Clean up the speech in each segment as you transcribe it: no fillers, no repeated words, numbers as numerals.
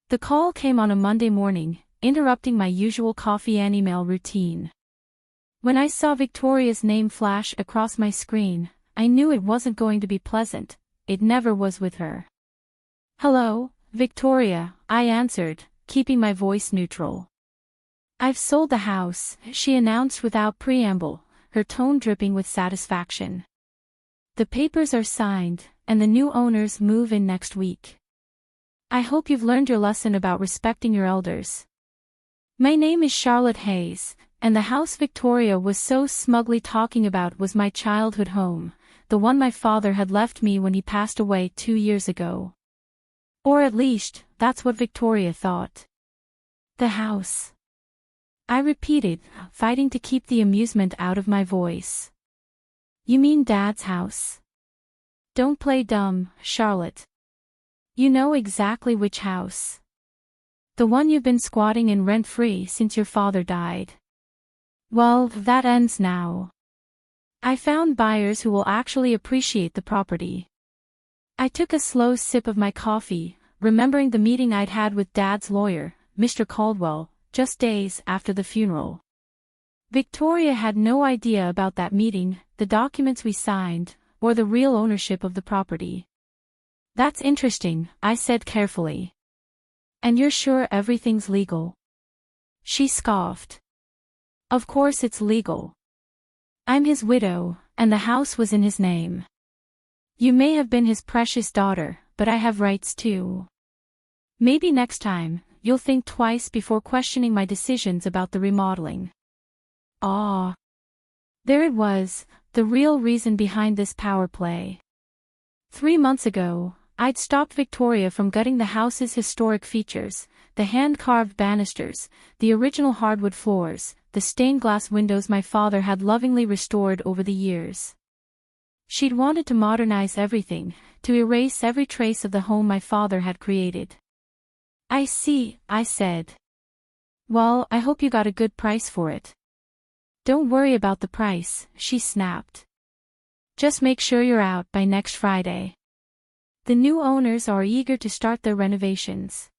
The call came on a Monday morning, interrupting my usual coffee and email routine. When I saw Victoria's name flash across my screen, I knew it wasn't going to be pleasant. It never was with her. "Hello, Victoria," I answered, keeping my voice neutral. "I've sold the house," she announced without preamble, her tone dripping with satisfaction. "The papers are signed, and the new owners move in next week. I hope you've learned your lesson about respecting your elders. My name is Charlotte Hayes, and the house Victoria was so smugly talking about was my childhood home, the one my father had left me when he passed away 2 years ago. Or at least, that's what Victoria thought." "The house," I repeated, fighting to keep the amusement out of my voice. "You mean Dad's house?" "Don't play dumb, Charlotte. You know exactly which house. The one you've been squatting in rent-free since your father died. Well, that ends now. I found buyers who will actually appreciate the property." I took a slow sip of my coffee, remembering the meeting I'd had with Dad's lawyer, Mr. Caldwell, just days after the funeral. Victoria had no idea about that meeting, the documents we signed, or the real ownership of the property. "That's interesting," I said carefully. "And you're sure everything's legal?" She scoffed. "Of course it's legal. I'm his widow, and the house was in his name. You may have been his precious daughter, but I have rights too. Maybe next time, you'll think twice before questioning my decisions about the remodeling." Ah. There it was, the real reason behind this power play. 3 months ago, I'd stopped Victoria from gutting the house's historic features, the hand-carved banisters, the original hardwood floors, the stained glass windows my father had lovingly restored over the years. She'd wanted to modernize everything, to erase every trace of the home my father had created. "I see," I said. "Well, I hope you got a good price for it." "Don't worry about the price," she snapped. "Just make sure you're out by next Friday. The new owners are eager to start their renovations."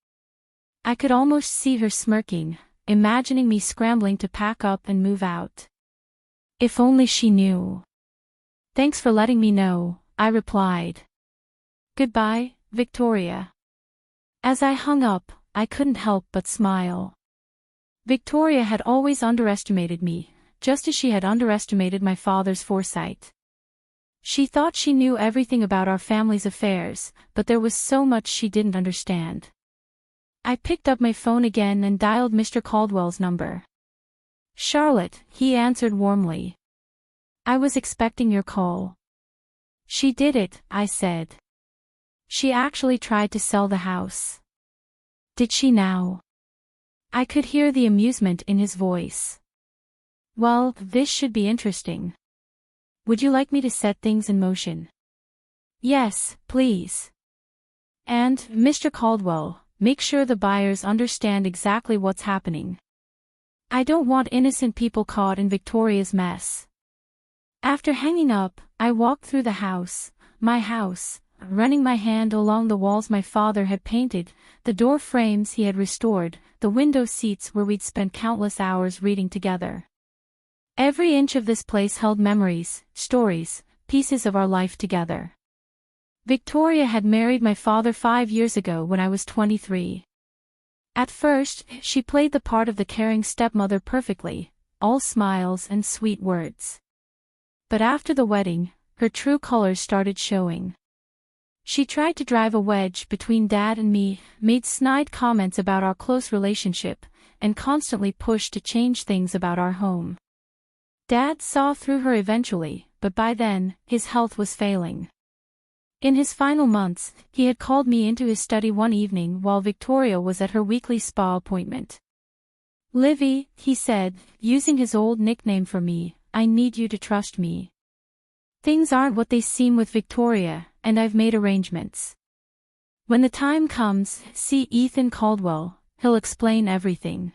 I could almost see her smirking, imagining me scrambling to pack up and move out. If only she knew. "Thanks for letting me know," I replied. "Goodbye, Victoria." As I hung up, I couldn't help but smile. Victoria had always underestimated me, just as she had underestimated my father's foresight. She thought she knew everything about our family's affairs, but there was so much she didn't understand. I picked up my phone again and dialed Mr. Caldwell's number. "Charlotte," he answered warmly. "I was expecting your call." "She did it," I said. "She actually tried to sell the house." "Did she now?" I could hear the amusement in his voice. "Well, this should be interesting. Would you like me to set things in motion?" "Yes, please. And, Mr. Caldwell, make sure the buyers understand exactly what's happening. I don't want innocent people caught in Victoria's mess." After hanging up, I walked through the house, my house, running my hand along the walls my father had painted, the door frames he had restored, the window seats where we'd spent countless hours reading together. Every inch of this place held memories, stories, pieces of our life together. Victoria had married my father 5 years ago when I was 23. At first, she played the part of the caring stepmother perfectly, all smiles and sweet words. But after the wedding, her true colors started showing. She tried to drive a wedge between Dad and me, made snide comments about our close relationship, and constantly pushed to change things about our home. Dad saw through her eventually, but by then, his health was failing. In his final months, he had called me into his study one evening while Victoria was at her weekly spa appointment. "Livy," he said, using his old nickname for me, "I need you to trust me. Things aren't what they seem with Victoria, and I've made arrangements. When the time comes, see Ethan Caldwell, he'll explain everything."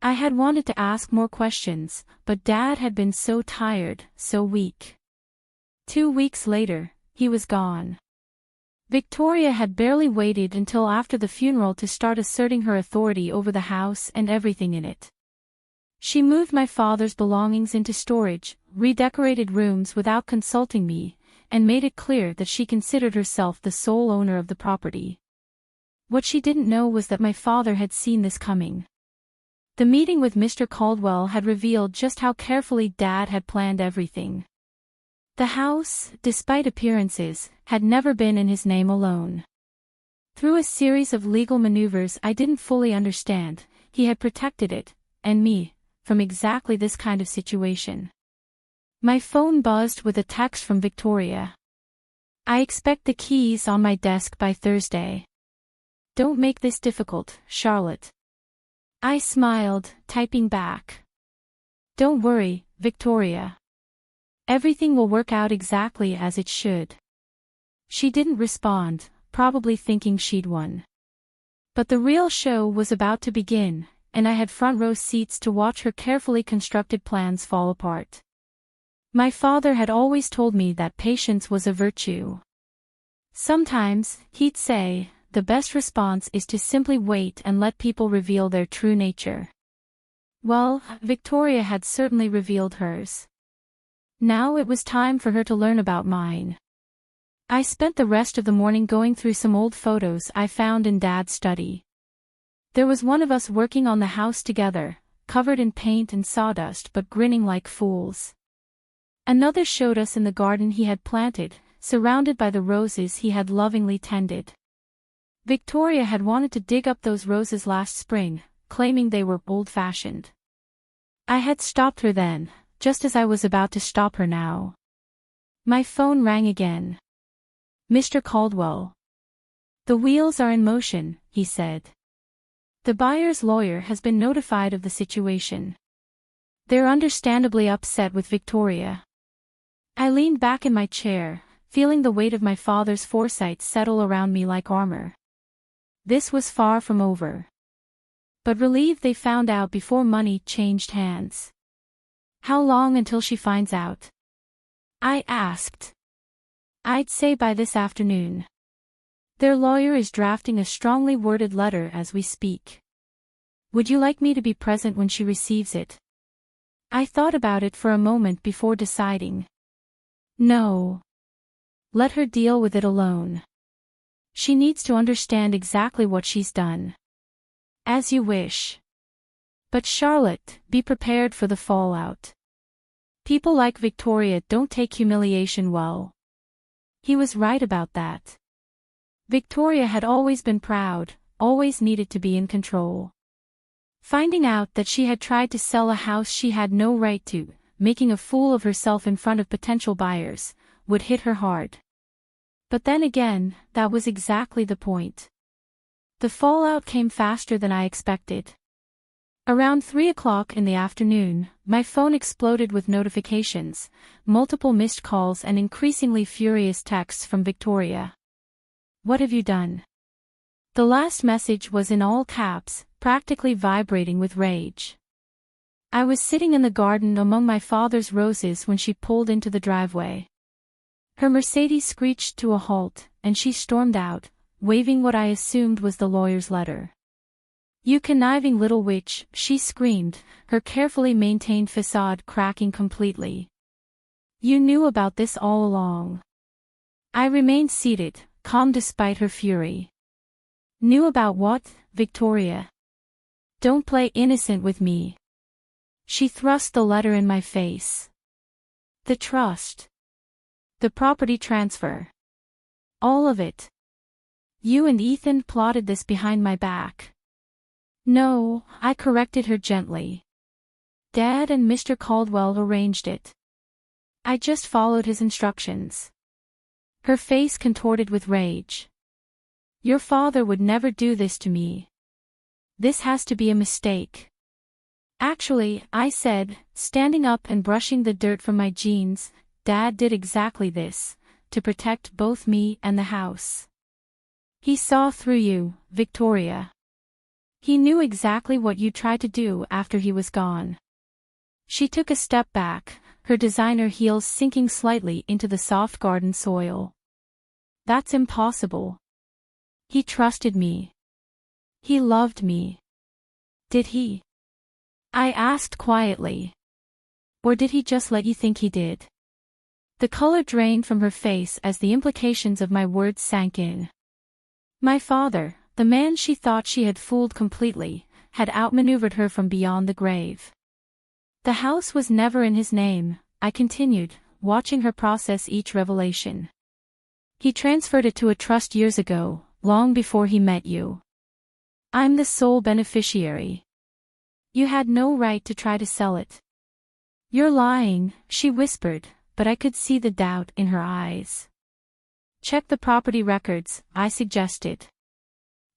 I had wanted to ask more questions, but Dad had been so tired, so weak. 2 weeks later, he was gone. Victoria had barely waited until after the funeral to start asserting her authority over the house and everything in it. She moved my father's belongings into storage, redecorated rooms without consulting me, and made it clear that she considered herself the sole owner of the property. What she didn't know was that my father had seen this coming. The meeting with Mr. Caldwell had revealed just how carefully Dad had planned everything. The house, despite appearances, had never been in his name alone. Through a series of legal maneuvers I didn't fully understand, he had protected it, and me, from exactly this kind of situation. My phone buzzed with a text from Victoria. "I expect the keys on my desk by Thursday. Don't make this difficult, Charlotte." I smiled, typing back. "Don't worry, Victoria. Everything will work out exactly as it should." She didn't respond, probably thinking she'd won. But the real show was about to begin, and I had front row seats to watch her carefully constructed plans fall apart. My father had always told me that patience was a virtue. Sometimes, he'd say, the best response is to simply wait and let people reveal their true nature. Well, Victoria had certainly revealed hers. Now it was time for her to learn about mine. I spent the rest of the morning going through some old photos I found in Dad's study. There was one of us working on the house together, covered in paint and sawdust but grinning like fools. Another showed us in the garden he had planted, surrounded by the roses he had lovingly tended. Victoria had wanted to dig up those roses last spring, claiming they were old-fashioned. I had stopped her then, just as I was about to stop her now. My phone rang again. "Mr. Caldwell." "The wheels are in motion," he said. "The buyer's lawyer has been notified of the situation. They're understandably upset with Victoria." I leaned back in my chair, feeling the weight of my father's foresight settle around me like armor. This was far from over. But relieved they found out before money changed hands. "How long until she finds out?" I asked. "I'd say by this afternoon. Their lawyer is drafting a strongly worded letter as we speak. Would you like me to be present when she receives it?" I thought about it for a moment before deciding. No. Let her deal with it alone. She needs to understand exactly what she's done. As you wish. But Charlotte, be prepared for the fallout. People like Victoria don't take humiliation well. He was right about that. Victoria had always been proud, always needed to be in control. Finding out that she had tried to sell a house she had no right to, making a fool of herself in front of potential buyers, would hit her hard. But then again, that was exactly the point. The fallout came faster than I expected. Around 3 o'clock in the afternoon, my phone exploded with notifications, multiple missed calls and increasingly furious texts from Victoria. "What have you done?" The last message was in all caps, practically vibrating with rage. I was sitting in the garden among my father's roses when she pulled into the driveway. Her Mercedes screeched to a halt, and she stormed out, waving what I assumed was the lawyer's letter. "You conniving little witch," she screamed, her carefully maintained facade cracking completely. "You knew about this all along." I remained seated, calm despite her fury. "Knew about what, Victoria? Don't play innocent with me." She thrust the letter in my face. "The trust. The property transfer. All of it. You and Ethan plotted this behind my back." "No," I corrected her gently. "Dad and Mr. Caldwell arranged it. I just followed his instructions." Her face contorted with rage. "Your father would never do this to me. This has to be a mistake." "Actually," I said, standing up and brushing the dirt from my jeans, "Dad did exactly this, to protect both me and the house. He saw through you, Victoria. He knew exactly what you tried to do after he was gone." She took a step back, her designer heels sinking slightly into the soft garden soil. That's impossible. He trusted me. He loved me. Did he? I asked quietly. Or did he just let you think he did? The color drained from her face as the implications of my words sank in. My father, the man she thought she had fooled completely, had outmaneuvered her from beyond the grave. The house was never in his name, I continued, watching her process each revelation. He transferred it to a trust years ago, long before he met you. I'm the sole beneficiary. You had no right to try to sell it. You're lying, she whispered, but I could see the doubt in her eyes. Check the property records, I suggested.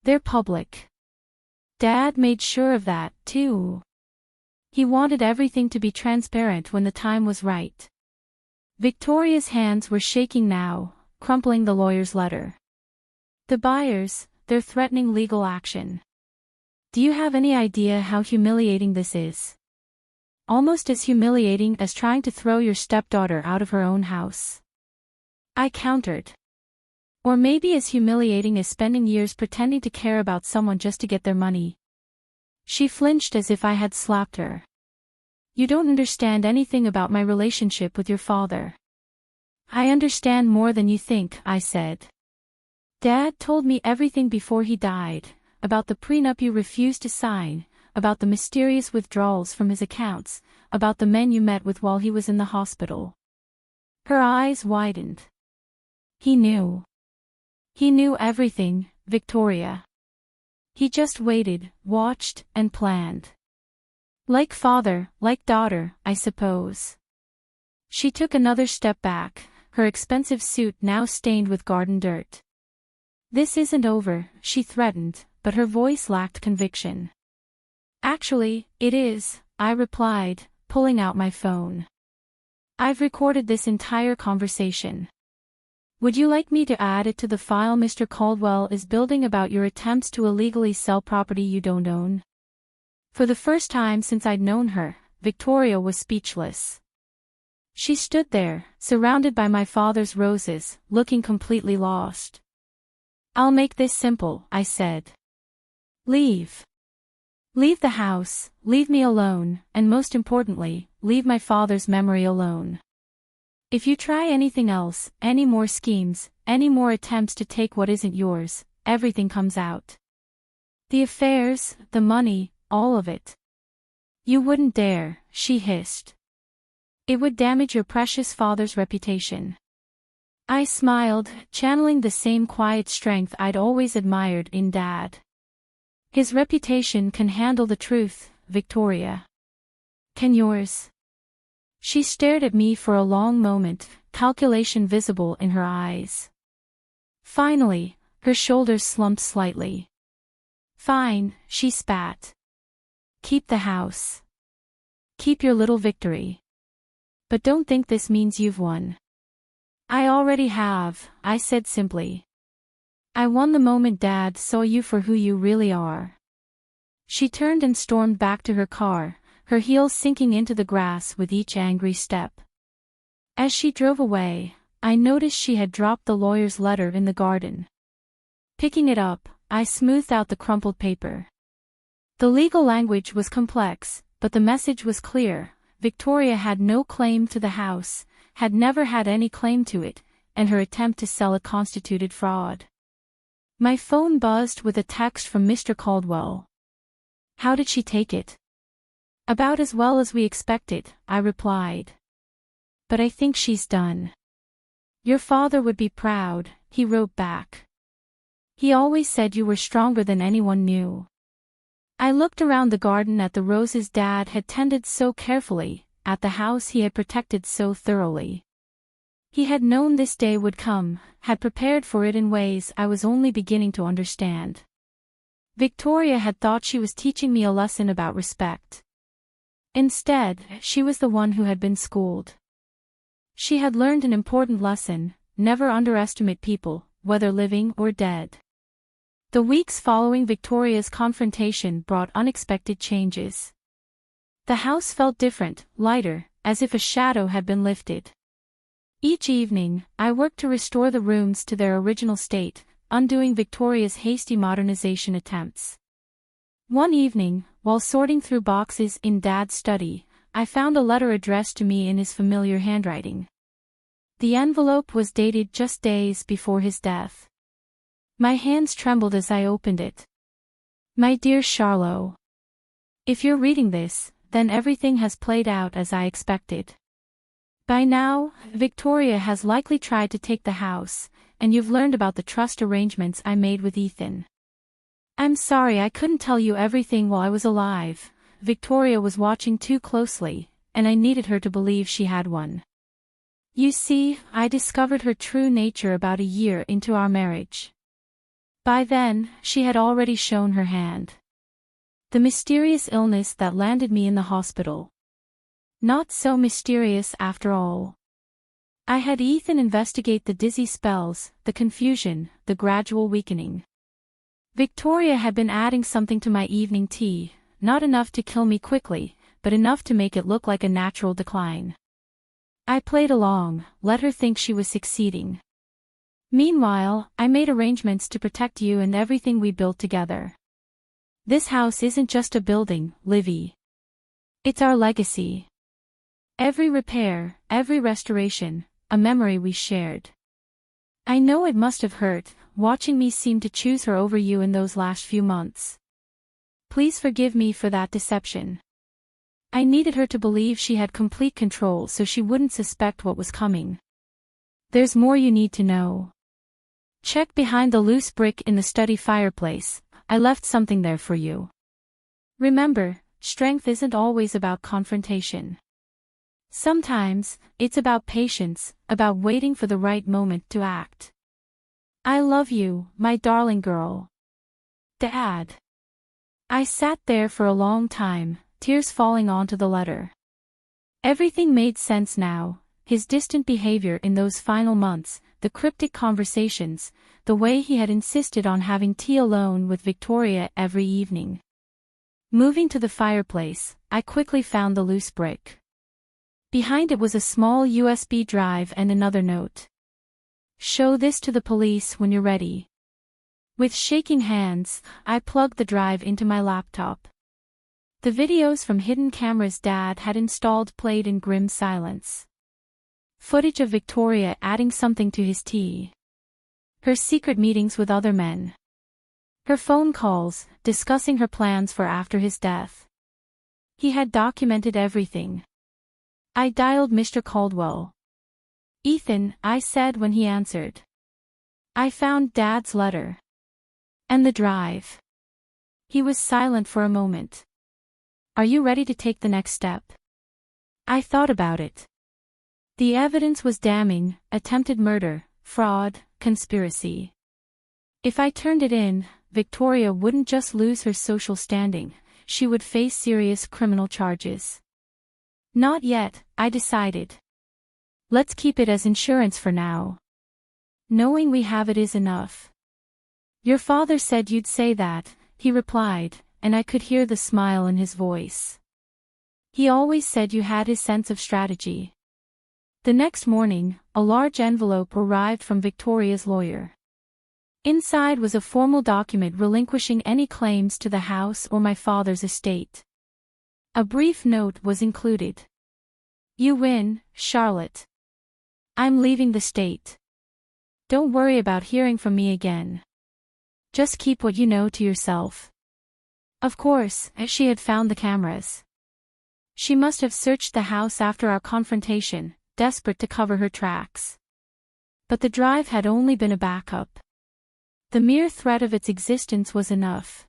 They're public. Dad made sure of that, too. He wanted everything to be transparent when the time was right. Victoria's hands were shaking now, crumpling the lawyer's letter. The buyers, they're threatening legal action. Do you have any idea how humiliating this is? Almost as humiliating as trying to throw your stepdaughter out of her own house. I countered. Or maybe as humiliating as spending years pretending to care about someone just to get their money. She flinched as if I had slapped her. You don't understand anything about my relationship with your father. I understand more than you think, I said. Dad told me everything before he died, about the prenup you refused to sign, about the mysterious withdrawals from his accounts, about the men you met with while he was in the hospital. Her eyes widened. He knew. He knew everything, Victoria. He just waited, watched, and planned. Like father, like daughter, I suppose. She took another step back, her expensive suit now stained with garden dirt. This isn't over, she threatened, but her voice lacked conviction. Actually, it is, I replied, pulling out my phone. I've recorded this entire conversation. Would you like me to add it to the file Mr. Caldwell is building about your attempts to illegally sell property you don't own? For the first time since I'd known her, Victoria was speechless. She stood there, surrounded by my father's roses, looking completely lost. I'll make this simple, I said. Leave. Leave the house, leave me alone, and most importantly, leave my father's memory alone. If you try anything else, any more schemes, any more attempts to take what isn't yours, everything comes out. The affairs, the money, all of it. You wouldn't dare, she hissed. It would damage your precious father's reputation. I smiled, channeling the same quiet strength I'd always admired in Dad. His reputation can handle the truth, Victoria. Can yours? She stared at me for a long moment, calculation visible in her eyes. Finally, her shoulders slumped slightly. Fine, she spat. Keep the house. Keep your little victory. But don't think this means you've won. I already have, I said simply. I won the moment Dad saw you for who you really are. She turned and stormed back to her car, her heels sinking into the grass with each angry step. As she drove away, I noticed she had dropped the lawyer's letter in the garden. Picking it up, I smoothed out the crumpled paper. The legal language was complex, but the message was clear. Victoria had no claim to the house, had never had any claim to it, and her attempt to sell it constituted fraud. My phone buzzed with a text from Mr. Caldwell. How did she take it? About as well as we expected, I replied. But I think she's done. Your father would be proud, he wrote back. He always said you were stronger than anyone knew. I looked around the garden at the roses Dad had tended so carefully, at the house he had protected so thoroughly. He had known this day would come, had prepared for it in ways I was only beginning to understand. Victoria had thought she was teaching me a lesson about respect. Instead, she was the one who had been schooled. She had learned an important lesson: never underestimate people, whether living or dead. The weeks following Victoria's confrontation brought unexpected changes. The house felt different, lighter, as if a shadow had been lifted. Each evening, I worked to restore the rooms to their original state, undoing Victoria's hasty modernization attempts. One evening, while sorting through boxes in Dad's study, I found a letter addressed to me in his familiar handwriting. The envelope was dated just days before his death. My hands trembled as I opened it. My dear Charlot. If you're reading this, then everything has played out as I expected. By now, Victoria has likely tried to take the house, and you've learned about the trust arrangements I made with Ethan. I'm sorry I couldn't tell you everything while I was alive. Victoria was watching too closely, and I needed her to believe she had one. You see, I discovered her true nature about a year into our marriage. By then, she had already shown her hand. The mysterious illness that landed me in the hospital. Not so mysterious after all. I had Ethan investigate the dizzy spells, the confusion, the gradual weakening. Victoria had been adding something to my evening tea, not enough to kill me quickly, but enough to make it look like a natural decline. I played along, let her think she was succeeding. Meanwhile, I made arrangements to protect you and everything we built together. This house isn't just a building, Livy. It's our legacy. Every repair, every restoration, a memory we shared. I know it must have hurt, watching me seem to choose her over you in those last few months. Please forgive me for that deception. I needed her to believe she had complete control so she wouldn't suspect what was coming. There's more you need to know. Check behind the loose brick in the study fireplace, I left something there for you. Remember, strength isn't always about confrontation. Sometimes, it's about patience, about waiting for the right moment to act. I love you, my darling girl. Dad. I sat there for a long time, tears falling onto the letter. Everything made sense now, his distant behavior in those final months, the cryptic conversations, the way he had insisted on having tea alone with Victoria every evening. Moving to the fireplace, I quickly found the loose brick. Behind it was a small USB drive and another note. Show this to the police when you're ready. With shaking hands, I plugged the drive into my laptop. The videos from hidden cameras Dad had installed played in grim silence. Footage of Victoria adding something to his tea. Her secret meetings with other men. Her phone calls, discussing her plans for after his death. He had documented everything. I dialed Mr. Caldwell. Ethan, I said when he answered. I found Dad's letter. And the drive. He was silent for a moment. Are you ready to take the next step? I thought about it. The evidence was damning, attempted murder, fraud, conspiracy. If I turned it in, Victoria wouldn't just lose her social standing, she would face serious criminal charges. Not yet, I decided. Let's keep it as insurance for now. Knowing we have it is enough. Your father said you'd say that, he replied, and I could hear the smile in his voice. He always said you had his sense of strategy. The next morning, a large envelope arrived from Victoria's lawyer. Inside was a formal document relinquishing any claims to the house or my father's estate. A brief note was included. You win, Charlotte. I'm leaving the state. Don't worry about hearing from me again. Just keep what you know to yourself. Of course, she had found the cameras. She must have searched the house after our confrontation, desperate to cover her tracks. But the drive had only been a backup. The mere threat of its existence was enough.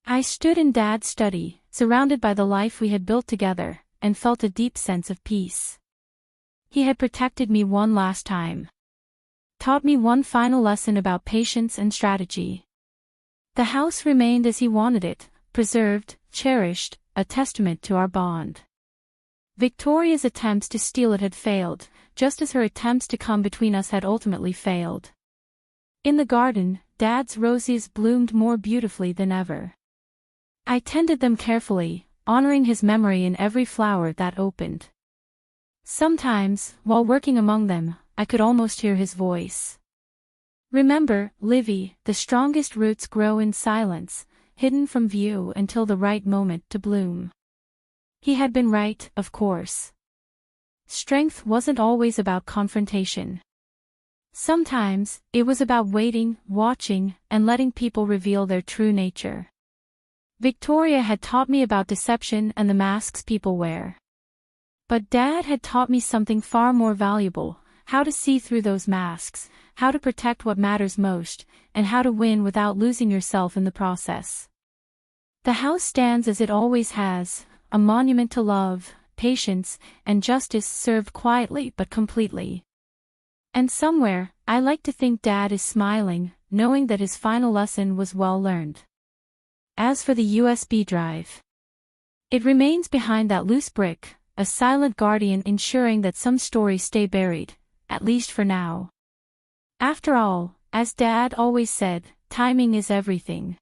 I stood in Dad's study, surrounded by the life we had built together, and felt a deep sense of peace. He had protected me one last time. Taught me one final lesson about patience and strategy. The house remained as he wanted it, preserved, cherished, a testament to our bond. Victoria's attempts to steal it had failed, just as her attempts to come between us had ultimately failed. In the garden, Dad's roses bloomed more beautifully than ever. I tended them carefully, honoring his memory in every flower that opened. Sometimes, while working among them, I could almost hear his voice. Remember, Livy, the strongest roots grow in silence, hidden from view until the right moment to bloom. He had been right, of course. Strength wasn't always about confrontation. Sometimes, it was about waiting, watching, and letting people reveal their true nature. Victoria had taught me about deception and the masks people wear. But Dad had taught me something far more valuable: how to see through those masks, how to protect what matters most, and how to win without losing yourself in the process. The house stands as it always has, a monument to love, patience, and justice served quietly but completely. And somewhere, I like to think Dad is smiling, knowing that his final lesson was well learned. As for the USB drive, it remains behind that loose brick, a silent guardian ensuring that some stories stay buried, at least for now. After all, as Dad always said, timing is everything.